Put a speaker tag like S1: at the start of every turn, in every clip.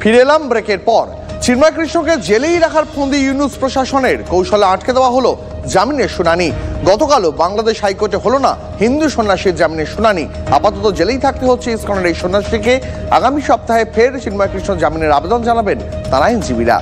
S1: ফিরে এলাম ব্রেকের পর। চিন্ময় কৃষ্ণকে জেলেই রাখার ফন্দি ইউনূস প্রশাসনের, কৌশলে আটকে দেওয়া হলো জামিনের শুনানি। গতকালও বাংলাদেশ হাইকোর্টে হলো না হিন্দু সন্ন্যাসীর জামিনের শুনানি। আপাতত জেলেই থাকতে হচ্ছে ইসকনের এই সন্ন্যাসীকে। আগামী সপ্তাহে ফের চিন্ময় কৃষ্ণ জামিনের আবেদন জানাবেন তার আইনজীবীরা।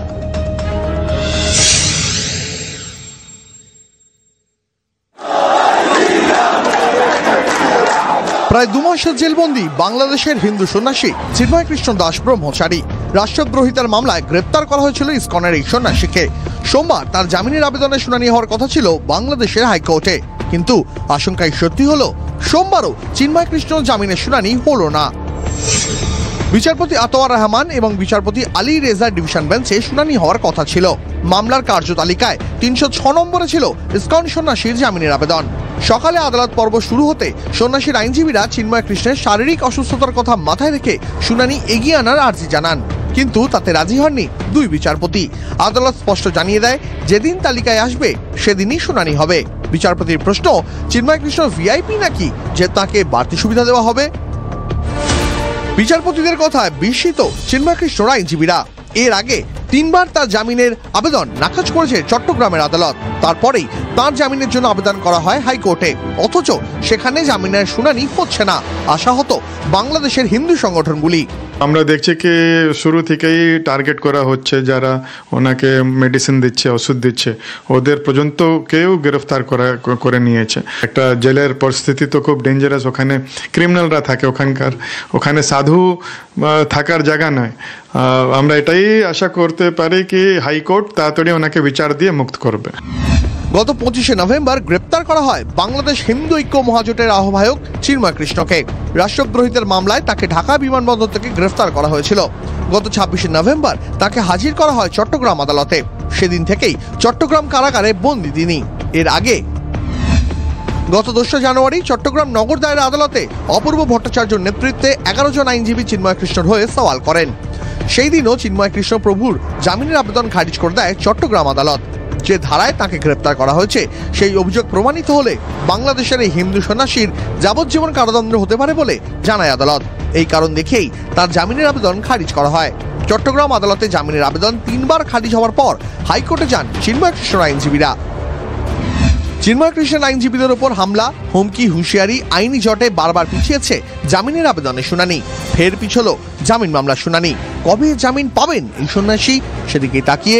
S1: প্রায় 2 মাসের জেলবন্দি বাংলাদেশের হিন্দু সন্ন্যাসী চিন্ময় কৃষ্ণ দাস ব্রহ্মচারী। রাষ্ট্রদ্রোহিতার মামলায় গ্রেপ্তার করা হয়েছিল ইসকনের এই সন্ন্যাসীকে। সোমবার তার জামিনের আবেদনের শুনানি হওয়ার কথা ছিল বাংলাদেশের হাইকোর্টে, কিন্তু আশঙ্কাই সত্যি হলো, সোমবারও চিন্ময় কৃষ্ণ জামিনের শুনানি হলো না। বিচারপতি আতোয়ার রহমান এবং বিচারপতি আলী রেজার ডিভিশন বেঞ্চে শুনানি হওয়ার কথা ছিল। মামলার কার্যতালিকায় 306 নম্বরে ছিল ইসকন সন্ন্যাসীর জামিনের আবেদন। সকালে আদালত পর্ব শুরু হতে সন্ন্যাসীর আইনজীবীরা চিন্ময় কৃষ্ণের শারীরিক অসুস্থতার কথা মাথায় রেখে শুনানি এগিয়ে আনার আর্জি জানান, কিন্তু তাতে রাজি হননি 2 বিচারপতি। আদালত স্পষ্ট জানিয়ে দেয়, যেদিন তালিকায় আসবে সেদিনই শুনানি হবে। বিচারপতির প্রশ্ন, চিন্ময় কৃষ্ণ ভিআইপি নাকি যে তাকে বাড়তি সুবিধা দেওয়া হবে? বিচারপতিদের কথায় বিস্মিত চিন্ময় কৃষ্ণর আইনজীবীরা। এর আগে 3 বার তার জামিনের আবেদন নাকচ করেছে চট্টগ্রামের আদালত। তারপরেই তার জামিনের জন্য আবেদন করা হয় হাইকোর্টে, অথচ সেখানে জামিনের শুনানি হচ্ছে না। আশাহত বাংলাদেশের হিন্দু সংগঠনগুলি।
S2: আমরা দেখছি কি শুরু থেকেই টার্গেট করা হচ্ছে, যারা ওনাকে মেডিসিন দিচ্ছে, ওষুধ দিচ্ছে, ওদের পর্যন্ত কেউ গ্রেফতার করে নিয়েছে। একটা জেলের পরিস্থিতি তো খুব ডেঞ্জারাস, ওখানে ক্রিমিনালরা থাকে, ওখানে সাধু থাকার জায়গা নয়। আমরা এটাই আশা করতে পারি কি হাইকোর্ট তাড়াতাড়ি ওনাকে বিচার দিয়ে মুক্ত করবে।
S1: গত 25শে নভেম্বর গ্রেপ্তার করা হয় বাংলাদেশ হিন্দু ঐক্য মহাজোটের আহ্বায়ক চিন্ময় কৃষ্ণকে। রাষ্ট্রদ্রোহিতার মামলায় তাকে ঢাকা বিমানবন্দর থেকে গ্রেফতার করা হয়েছিল। গত 26শে নভেম্বর তাকে হাজির করা হয় চট্টগ্রাম আদালতে। সেদিন থেকেই চট্টগ্রাম কারাগারে বন্দী তিনি। এর আগে গত 2 জানুয়ারি চট্টগ্রাম নগর দায়রা আদালতে অপূর্ব ভট্টাচার্যর নেতৃত্বে 11 জন আইনজীবী চিন্ময় কৃষ্ণর হয়ে সওয়াল করেন। সেই দিনও চিন্ময় কৃষ্ণ প্রভুর জামিনের আবেদন খারিজ করে দেয় চট্টগ্রাম আদালত। যে ধারায় তাকে গ্রেপ্তার করা হয়েছে সেই অভিযোগ প্রমাণিত হলে বাংলাদেশের এই হিন্দু সন্ন্যাসীর যাবজ্জীবন কারাদণ্ড হতে পারে বলে জানায় আদালত। এই কারণ দেখেই তার জামিনের আবেদন খারিজ করা হয়। চট্টগ্রাম আদালতে জামিনের আবেদন 3 বার খারিজ হওয়ার পর হাইকোর্টে যান চিন্ময় কৃষ্ণর আইনজীবীরা। চিন্ময় কৃষ্ণের আইনজীবীদের উপর হামলা, হুমকি, হুঁশিয়ারি, আইনি জটে বারবার পিছিয়েছে জামিনের আবেদনের শুনানি। ফের পিছল জামিন মামলার শুনানি। কবে জামিন পাবেন এই সন্ন্যাসী, সেদিকে তাকিয়ে